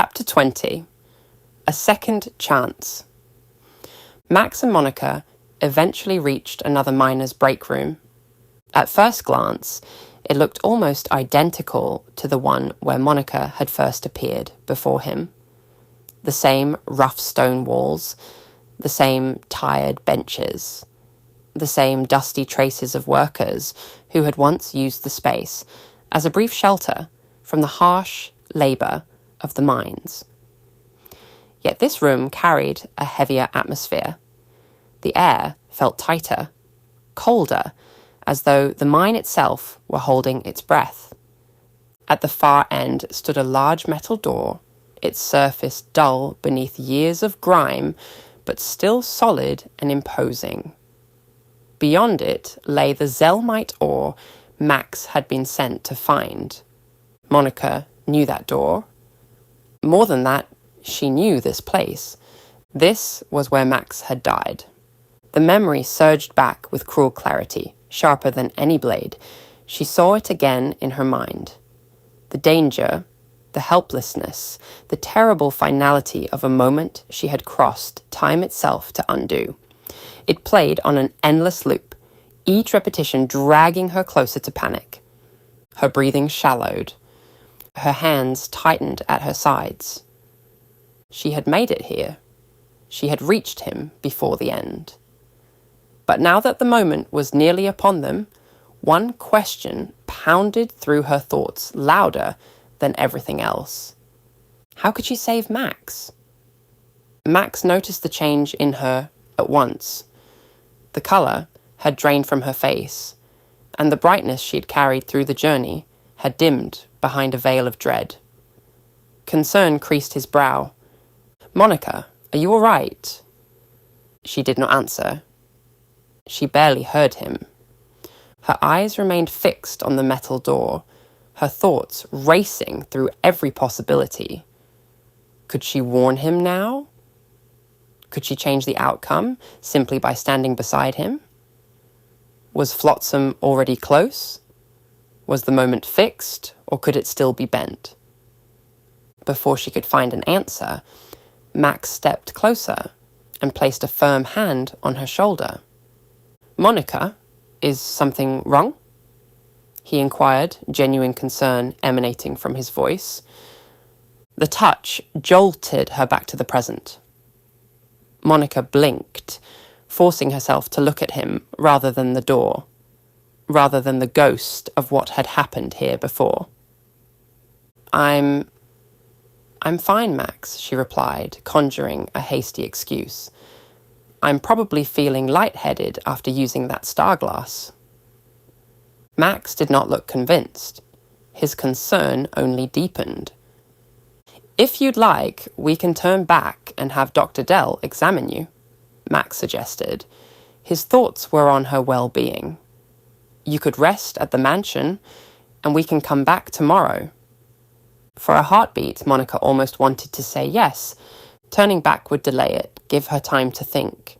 Chapter 20. A Second Chance. Max and Monica eventually reached another miner's break room. At first glance, it looked almost identical to the one where Monica had first appeared before him. The same rough stone walls, the same tired benches, the same dusty traces of workers who had once used the space as a brief shelter from the harsh labour of the mines. Yet this room carried a heavier atmosphere. The air felt tighter, colder, as though the mine itself were holding its breath. At the far end stood a large metal door, its surface dull beneath years of grime, but still solid and imposing. Beyond it lay the Zelmite ore Max had been sent to find. Monica knew that door. More than that, she knew this place. This was where Max had died. The memory surged back with cruel clarity, sharper than any blade. She saw it again in her mind. The danger, the helplessness, the terrible finality of a moment she had crossed time itself to undo. It played on an endless loop, each repetition dragging her closer to panic. Her breathing shallowed. Her hands tightened at her sides. She had made it here. She had reached him before the end. But now that the moment was nearly upon them, one question pounded through her thoughts louder than everything else. How could she save Max? Max noticed the change in her at once. The colour had drained from her face, and the brightness she had carried through the journey had dimmed behind a veil of dread. Concern creased his brow. "Monica, are you all right?" She did not answer. She barely heard him. Her eyes remained fixed on the metal door, her thoughts racing through every possibility. Could she warn him now? Could she change the outcome simply by standing beside him? Was Flotsam already close? Was the moment fixed, or could it still be bent? Before she could find an answer, Max stepped closer and placed a firm hand on her shoulder. "Monica, is something wrong?" he inquired, genuine concern emanating from his voice. The touch jolted her back to the present. Monica blinked, forcing herself to look at him rather than the door, rather than the ghost of what had happened here before. I'm fine, Max," she replied, conjuring a hasty excuse. "I'm probably feeling lightheaded after using that star glass." Max did not look convinced. His concern only deepened. "If you'd like, we can turn back and have Dr. Dell examine you," Max suggested. His thoughts were on her well-being. "You could rest at the mansion, and we can come back tomorrow." For a heartbeat, Monica almost wanted to say yes. Turning back would delay it, give her time to think.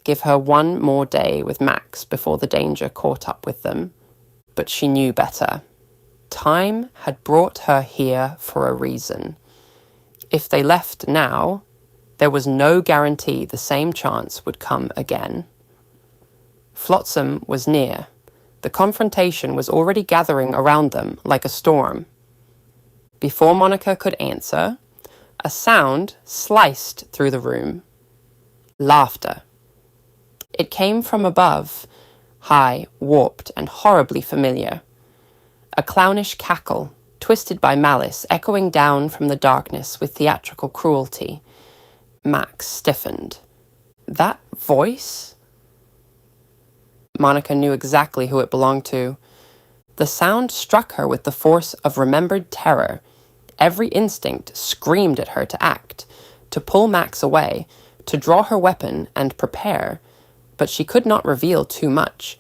Give her one more day with Max before the danger caught up with them. But she knew better. Time had brought her here for a reason. If they left now, there was no guarantee the same chance would come again. Flotsam was near. The confrontation was already gathering around them like a storm. Before Monica could answer, a sound sliced through the room. Laughter. It came from above, high, warped, and horribly familiar. A clownish cackle, twisted by malice, echoing down from the darkness with theatrical cruelty. Max stiffened. That voice? Monica knew exactly who it belonged to. The sound struck her with the force of remembered terror. Every instinct screamed at her to act, to pull Max away, to draw her weapon and prepare. But she could not reveal too much.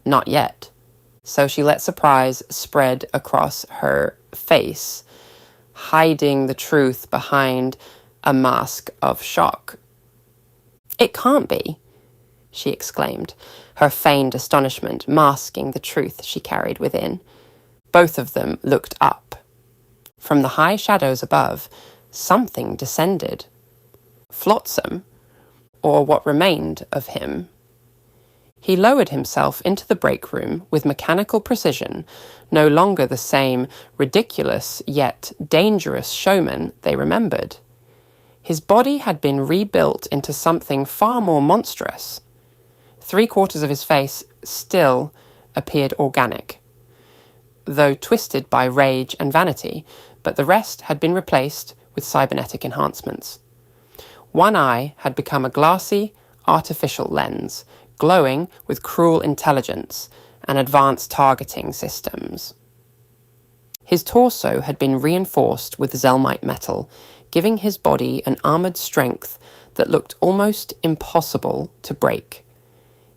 Not yet. So she let surprise spread across her face, hiding the truth behind a mask of shock. "It can't be," she exclaimed, her feigned astonishment masking the truth she carried within. Both of them looked up. From the high shadows above, something descended. Flotsam, or what remained of him. He lowered himself into the break room with mechanical precision, no longer the same ridiculous yet dangerous showman they remembered. His body had been rebuilt into something far more monstrous. 3/4 of his face still appeared organic, though twisted by rage and vanity, but the rest had been replaced with cybernetic enhancements. One eye had become a glassy, artificial lens, glowing with cruel intelligence and advanced targeting systems. His torso had been reinforced with Zelmite metal, giving his body an armoured strength that looked almost impossible to break.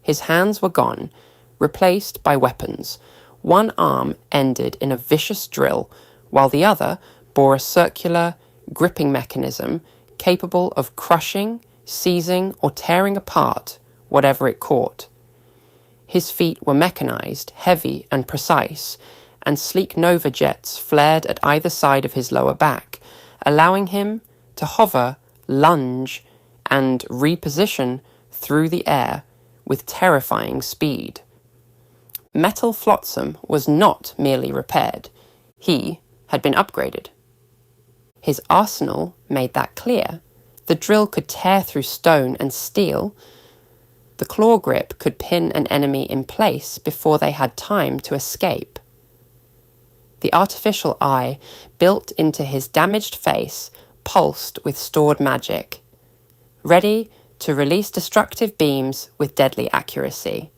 His hands were gone, replaced by weapons. One arm ended in a vicious drill, while the other bore a circular, gripping mechanism capable of crushing, seizing, or tearing apart whatever it caught. His feet were mechanized, heavy and precise, and sleek nova jets flared at either side of his lower back, allowing him to hover, lunge, and reposition through the air with terrifying speed. Metal Flotsam was not merely repaired. He had been upgraded. His arsenal made that clear. The drill could tear through stone and steel. The claw grip could pin an enemy in place before they had time to escape. The artificial eye built into his damaged face pulsed with stored magic, ready to release destructive beams with deadly accuracy.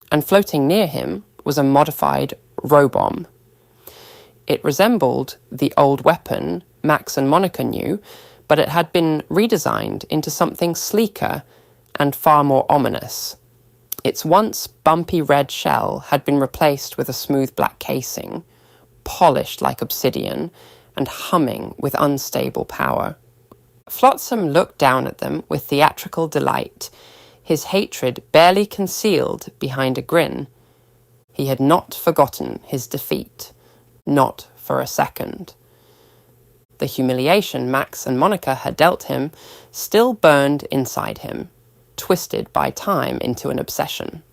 And floating near him was a modified robomb. It resembled the old weapon Max and Monica knew, but it had been redesigned into something sleeker and far more ominous. Its once bumpy red shell had been replaced with a smooth black casing, polished like obsidian and humming with unstable power. Flotsam looked down at them with theatrical delight, his hatred barely concealed behind a grin. He had not forgotten his defeat, not for a second. The humiliation Max and Monica had dealt him still burned inside him, twisted by time into an obsession.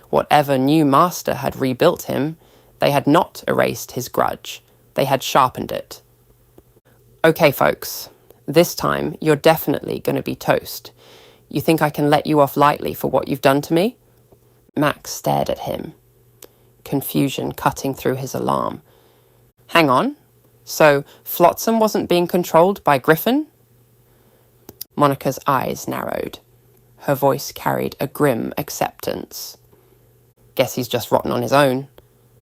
Whatever new master had rebuilt him, they had not erased his grudge. They had sharpened it. Okay, folks, this time you're definitely going to be toast. You think I can let you off lightly for what you've done to me? Max stared at him, confusion cutting through his alarm. Hang on. So Flotsam wasn't being controlled by Griffin? Monica's eyes narrowed. Her voice carried a grim acceptance. Guess he's just rotten on his own.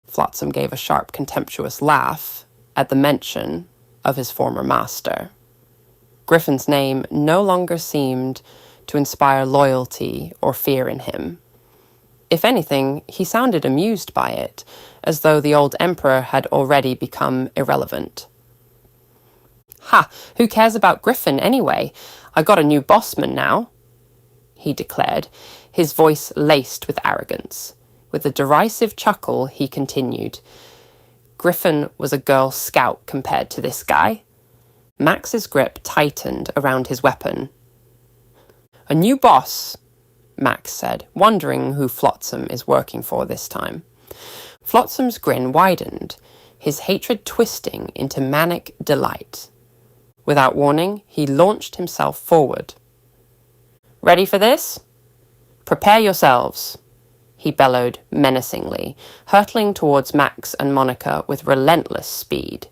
Flotsam gave a sharp, contemptuous laugh at the mention of his former master. Griffin's name no longer seemed to inspire loyalty or fear in him. If anything, he sounded amused by it, as though the old emperor had already become irrelevant. Ha! Who cares about Griffin anyway? I got a new bossman now, he declared, his voice laced with arrogance. With a derisive chuckle, he continued. Griffin was a Girl Scout compared to this guy. Max's grip tightened around his weapon. A new boss, Max said, wondering who Flotsam is working for this time. Flotsam's grin widened, his hatred twisting into manic delight. Without warning, he launched himself forward. Ready for this? Prepare yourselves, he bellowed menacingly, hurtling towards Max and Monica with relentless speed.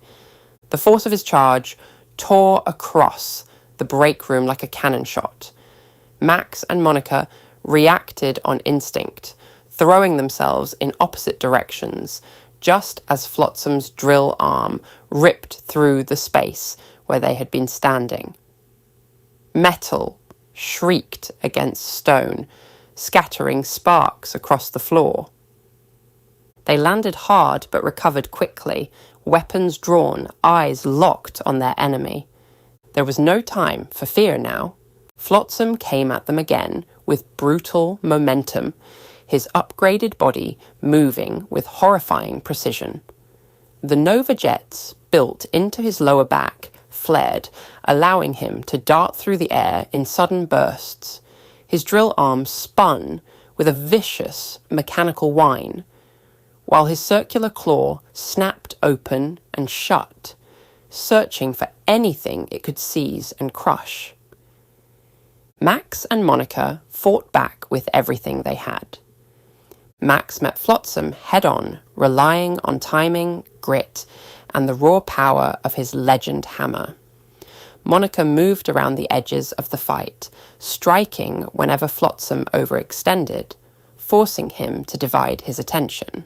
The force of his charge tore across the break room like a cannon shot. Max and Monica reacted on instinct, throwing themselves in opposite directions, just as Flotsam's drill arm ripped through the space where they had been standing. Metal shrieked against stone, scattering sparks across the floor. They landed hard but recovered quickly, weapons drawn, eyes locked on their enemy. There was no time for fear now. Flotsam came at them again with brutal momentum, his upgraded body moving with horrifying precision. The Nova jets built into his lower back flared, allowing him to dart through the air in sudden bursts. His drill arm spun with a vicious mechanical whine, while his circular claw snapped open and shut, searching for anything it could seize and crush. Max and Monica fought back with everything they had. Max met Flotsam head-on, relying on timing, grit, and the raw power of his legend hammer. Monica moved around the edges of the fight, striking whenever Flotsam overextended, forcing him to divide his attention.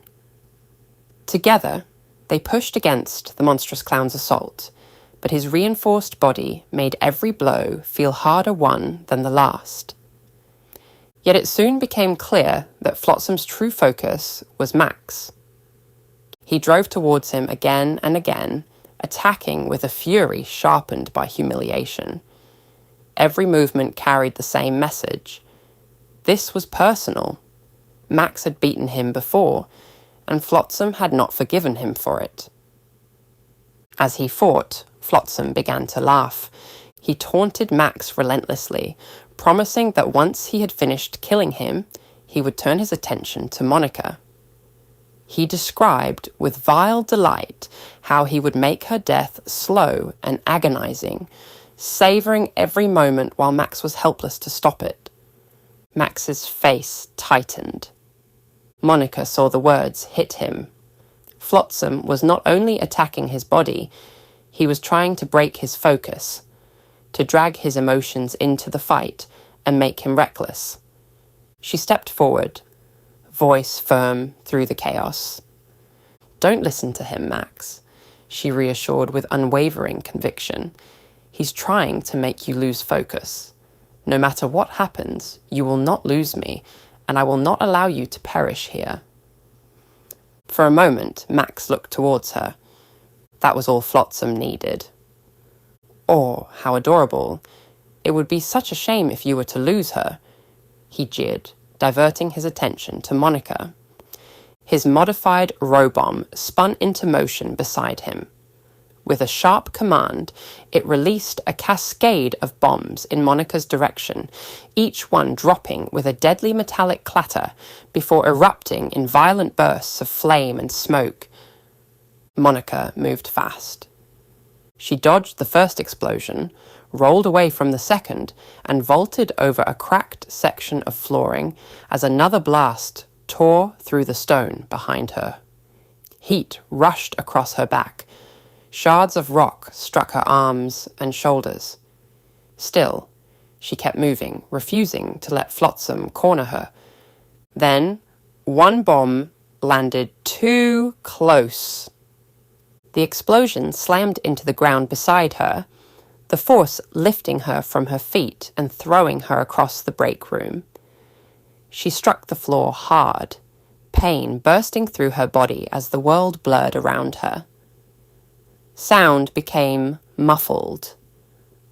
Together, they pushed against the monstrous clown's assault, but his reinforced body made every blow feel harder won than the last. Yet it soon became clear that Flotsam's true focus was Max. He drove towards him again and again, attacking with a fury sharpened by humiliation. Every movement carried the same message. This was personal. Max had beaten him before, and Flotsam had not forgiven him for it. As he fought, Flotsam began to laugh. He taunted Max relentlessly, promising that once he had finished killing him, he would turn his attention to Monica. He described with vile delight how he would make her death slow and agonizing, savoring every moment while Max was helpless to stop it. Max's face tightened. Monica saw the words hit him. Flotsam was not only attacking his body, he was trying to break his focus, to drag his emotions into the fight and make him reckless. She stepped forward, voice firm through the chaos. "Don't listen to him, Max," she reassured with unwavering conviction. "He's trying to make you lose focus. No matter what happens, you will not lose me, and I will not allow you to perish here." For a moment, Max looked towards her. That was all Flotsam needed. "Oh, how adorable. It would be such a shame if you were to lose her," he jeered, diverting his attention to Monica. His modified robomb spun into motion beside him. With a sharp command, it released a cascade of bombs in Monica's direction, each one dropping with a deadly metallic clatter before erupting in violent bursts of flame and smoke. Monica moved fast. She dodged the first explosion, rolled away from the second, and vaulted over a cracked section of flooring as another blast tore through the stone behind her. Heat rushed across her back. Shards of rock struck her arms and shoulders. Still, she kept moving, refusing to let Flotsam corner her. Then, one bomb landed too close. The explosion slammed into the ground beside her, the force lifting her from her feet and throwing her across the break room. She struck the floor hard, pain bursting through her body as the world blurred around her. Sound became muffled.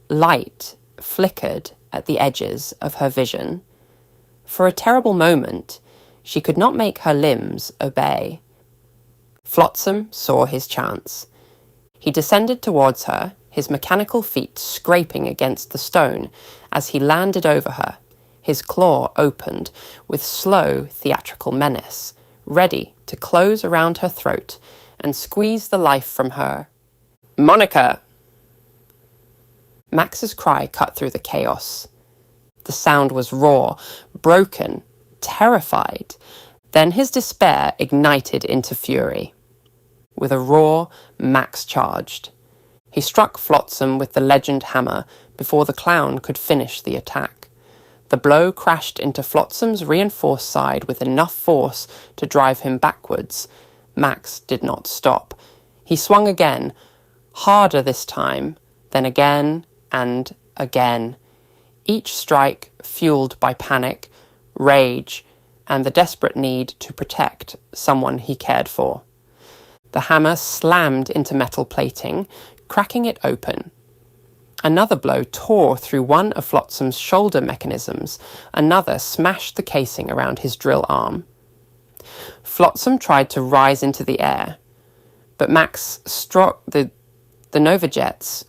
Light flickered at the edges of her vision. For a terrible moment, she could not make her limbs obey. Flotsam saw his chance. He descended towards her, his mechanical feet scraping against the stone as he landed over her, his claw opened with slow theatrical menace, ready to close around her throat and squeeze the life from her. "Monica!" Max's cry cut through the chaos. The sound was raw, broken, terrified. Then his despair ignited into fury. With a roar, Max charged. He struck Flotsam with the legend hammer before the clown could finish the attack. The blow crashed into Flotsam's reinforced side with enough force to drive him backwards. Max did not stop. He swung again, harder this time, then again and again. Each strike fueled by panic, rage, and the desperate need to protect someone he cared for. The hammer slammed into metal plating, cracking it open. Another blow tore through one of Flotsam's shoulder mechanisms. Another smashed the casing around his drill arm. Flotsam tried to rise into the air, but Max struck the Nova jets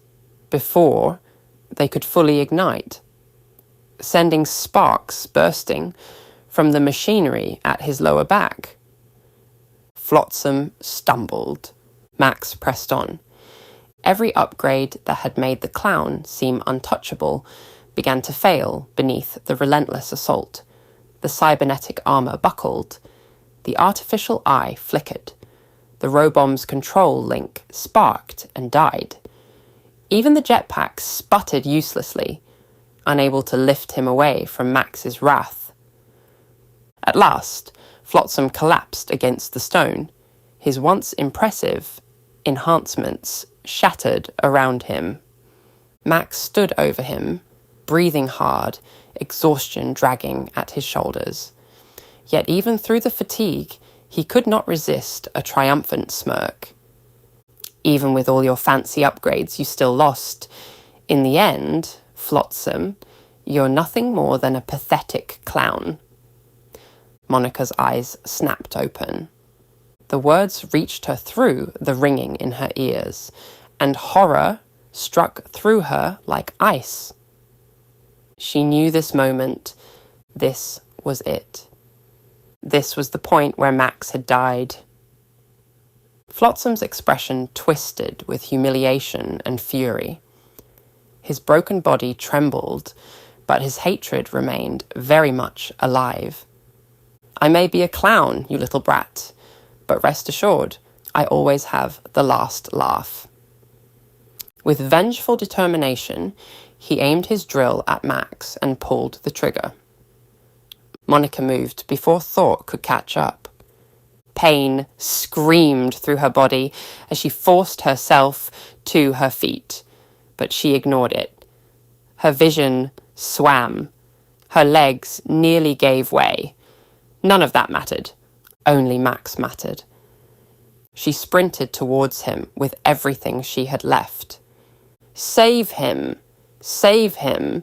before they could fully ignite, sending sparks bursting from the machinery at his lower back. Flotsam stumbled. Max pressed on. Every upgrade that had made the clown seem untouchable began to fail beneath the relentless assault. The cybernetic armor buckled. The artificial eye flickered. The Robomb's control link sparked and died. Even the jetpack sputtered uselessly, unable to lift him away from Max's wrath. At last, Flotsam collapsed against the stone. His once impressive enhancements shattered around him. Max stood over him, breathing hard, exhaustion dragging at his shoulders. Yet even through the fatigue, he could not resist a triumphant smirk. Even with all your fancy upgrades, you still lost. In the end, Flotsam, you're nothing more than a pathetic clown. Monica's eyes snapped open. The words reached her through the ringing in her ears, and horror struck through her like ice. She knew this moment. This was it. This was the point where Max had died. Flotsam's expression twisted with humiliation and fury. His broken body trembled, but his hatred remained very much alive. I may be a clown, you little brat, but rest assured, I always have the last laugh. With vengeful determination, he aimed his drill at Max and pulled the trigger. Monica moved before thought could catch up. Pain screamed through her body as she forced herself to her feet, but she ignored it. Her vision swam. Her legs nearly gave way. None of that mattered. Only Max mattered. She sprinted towards him with everything she had left. Save him! Save him!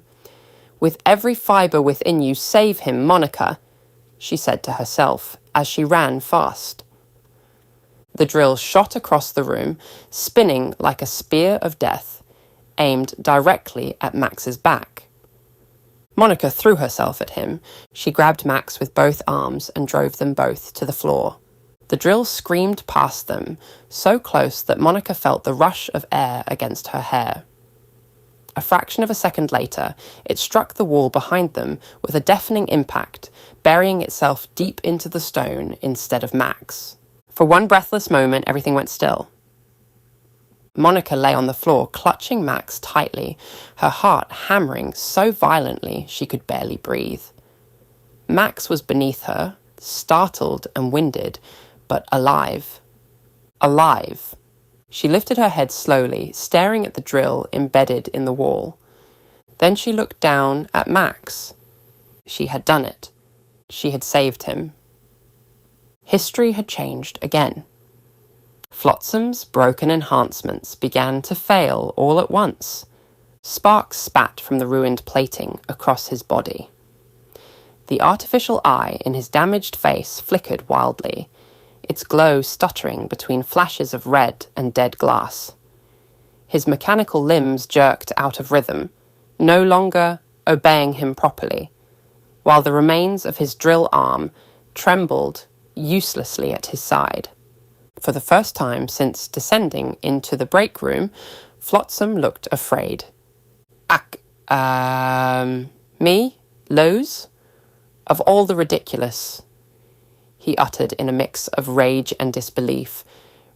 With every fibre within you, save him, Monica, she said to herself as she ran fast. The drill shot across the room, spinning like a spear of death, aimed directly at Max's back. Monica threw herself at him. She grabbed Max with both arms and drove them both to the floor. The drill screamed past them, so close that Monica felt the rush of air against her hair. A fraction of a second later, it struck the wall behind them with a deafening impact, burying itself deep into the stone instead of Max. For one breathless moment, everything went still. Monica lay on the floor, clutching Max tightly, her heart hammering so violently she could barely breathe. Max was beneath her, startled and winded, but alive. Alive. She lifted her head slowly, staring at the drill embedded in the wall. Then she looked down at Max. She had done it. She had saved him. History had changed again. Flotsam's broken enhancements began to fail all at once. Sparks spat from the ruined plating across his body. The artificial eye in his damaged face flickered wildly, its glow stuttering between flashes of red and dead glass. His mechanical limbs jerked out of rhythm, no longer obeying him properly, while the remains of his drill arm trembled uselessly at his side. For the first time since descending into the break room, Flotsam looked afraid. Me? Lowe's? Of all the ridiculous, he uttered in a mix of rage and disbelief,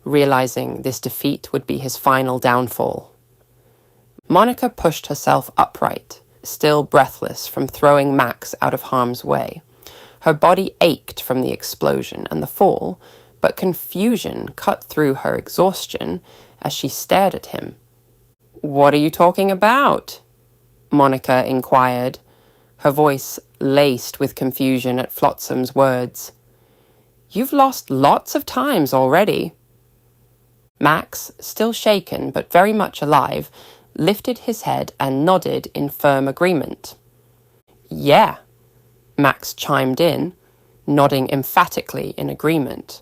realizing this defeat would be his final downfall. Monica pushed herself upright, still breathless from throwing Max out of harm's way. Her body ached from the explosion and the fall, but confusion cut through her exhaustion as she stared at him. "What are you talking about?" Monica inquired, her voice laced with confusion at Flotsam's words. "You've lost lots of times already." Max, still shaken but very much alive, lifted his head and nodded in firm agreement. "Yeah," Max chimed in, nodding emphatically in agreement.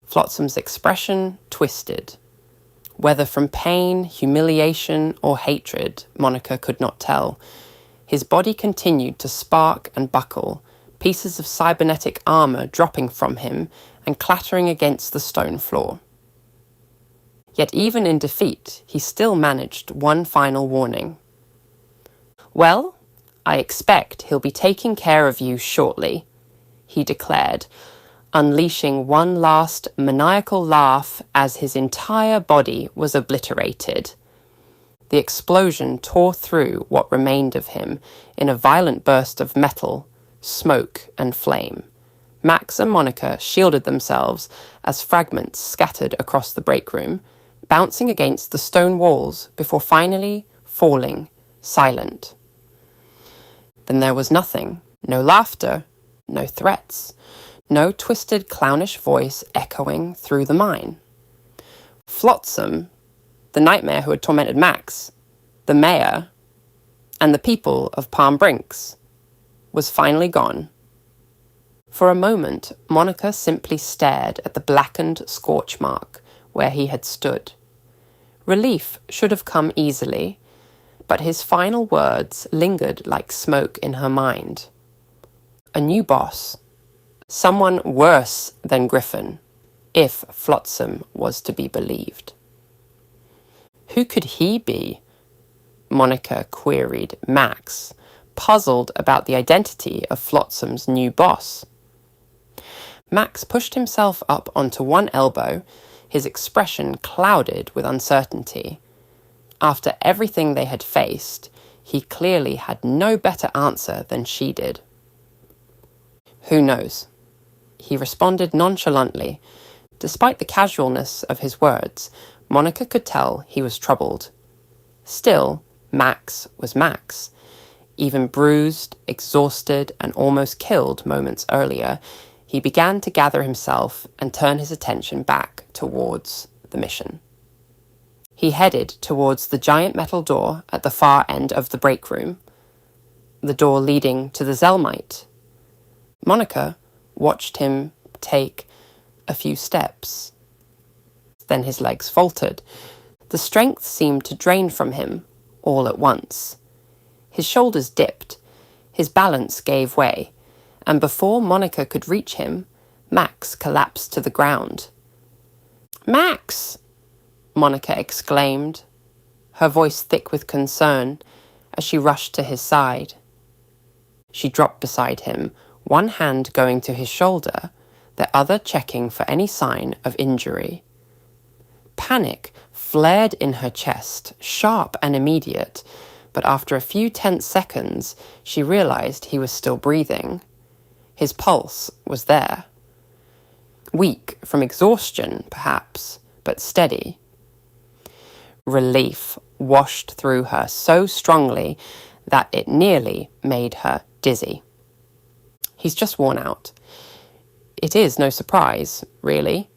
Flotsam's expression twisted. Whether from pain, humiliation, or hatred, Monica could not tell. His body continued to spark and buckle, pieces of cybernetic armour dropping from him and clattering against the stone floor. Yet even in defeat, he still managed one final warning. "Well, I expect he'll be taking care of you shortly," he declared, unleashing one last maniacal laugh as his entire body was obliterated. The explosion tore through what remained of him in a violent burst of metal, smoke, and flame. Max and Monica shielded themselves as fragments scattered across the break room, bouncing against the stone walls before finally falling silent. Then there was nothing, no laughter, no threats, no twisted clownish voice echoing through the mine. Flotsam, the nightmare who had tormented Max, the mayor, and the people of Palm Brinks, was finally gone. For a moment, Monica simply stared at the blackened scorch mark where he had stood. Relief should have come easily, but his final words lingered like smoke in her mind. A new boss. Someone worse than Griffin, if Flotsam was to be believed. Who could he be? Monica queried Max, puzzled about the identity of Flotsam's new boss. Max pushed himself up onto one elbow, his expression clouded with uncertainty. After everything they had faced, he clearly had no better answer than she did. "Who knows?" He responded nonchalantly. Despite the casualness of his words, Monica could tell he was troubled. Still, Max was Max. Even bruised, exhausted, and almost killed moments earlier, he began to gather himself and turn his attention back towards the mission. He headed towards the giant metal door at the far end of the break room, the door leading to the Zelmite. Monica watched him take a few steps. Then his legs faltered. The strength seemed to drain from him all at once. His shoulders dipped, his balance gave way, and before Monica could reach him, Max collapsed to the ground. "Max!" Monica exclaimed, her voice thick with concern, as she rushed to his side. She dropped beside him, one hand going to his shoulder, the other checking for any sign of injury. Panic flared in her chest, sharp and immediate, but after a few tense seconds, she realized he was still breathing. His pulse was there. Weak from exhaustion, perhaps, but steady. Relief washed through her so strongly that it nearly made her dizzy. He's just worn out. It is no surprise, really.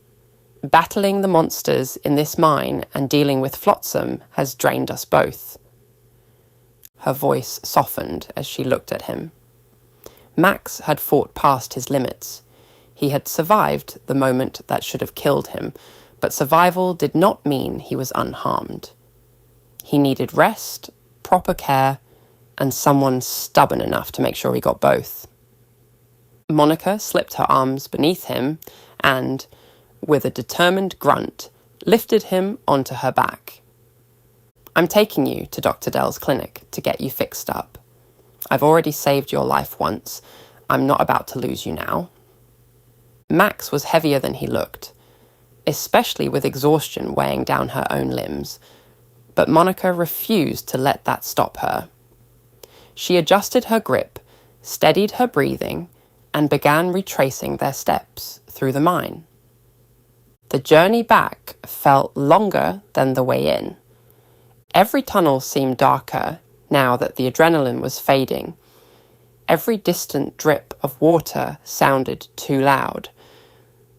Battling the monsters in this mine and dealing with Flotsam has drained us both. Her voice softened as she looked at him. Max had fought past his limits. He had survived the moment that should have killed him, but survival did not mean he was unharmed. He needed rest, proper care, and someone stubborn enough to make sure he got both. Monica slipped her arms beneath him and, with a determined grunt, lifted him onto her back. "I'm taking you to Dr. Dell's clinic to get you fixed up. I've already saved your life once. I'm not about to lose you now." Max was heavier than he looked, especially with exhaustion weighing down her own limbs, but Monica refused to let that stop her. She adjusted her grip, steadied her breathing, and began retracing their steps through the mine. The journey back felt longer than the way in. Every tunnel seemed darker now that the adrenaline was fading. Every distant drip of water sounded too loud.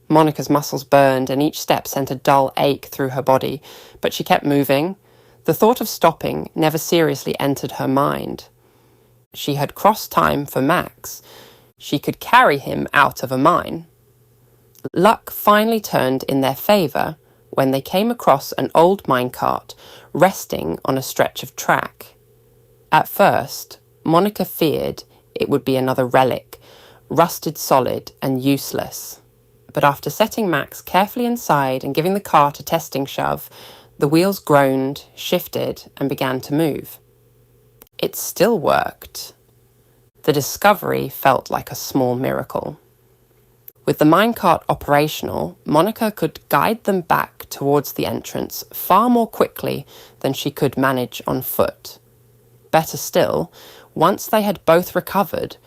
Monica's muscles burned and each step sent a dull ache through her body, but she kept moving. The thought of stopping never seriously entered her mind. She had crossed time for Max. She could carry him out of a mine. Luck finally turned in their favour when they came across an old minecart resting on a stretch of track. At first, Monica feared it would be another relic, rusted solid and useless. But after setting Max carefully inside and giving the cart a testing shove, the wheels groaned, shifted, and began to move. It still worked. The discovery felt like a small miracle. With the minecart operational, Monica could guide them back towards the entrance far more quickly than she could manage on foot. Better still, once they had both recovered,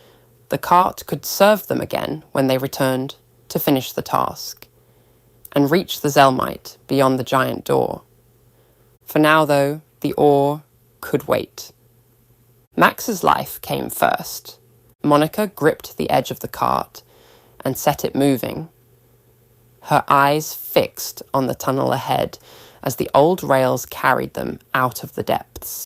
the cart could serve them again when they returned to finish the task and reach the Zelmite beyond the giant door. For now, though, the ore could wait. Max's life came first. Monica gripped the edge of the cart and set it moving, her eyes fixed on the tunnel ahead as the old rails carried them out of the depths.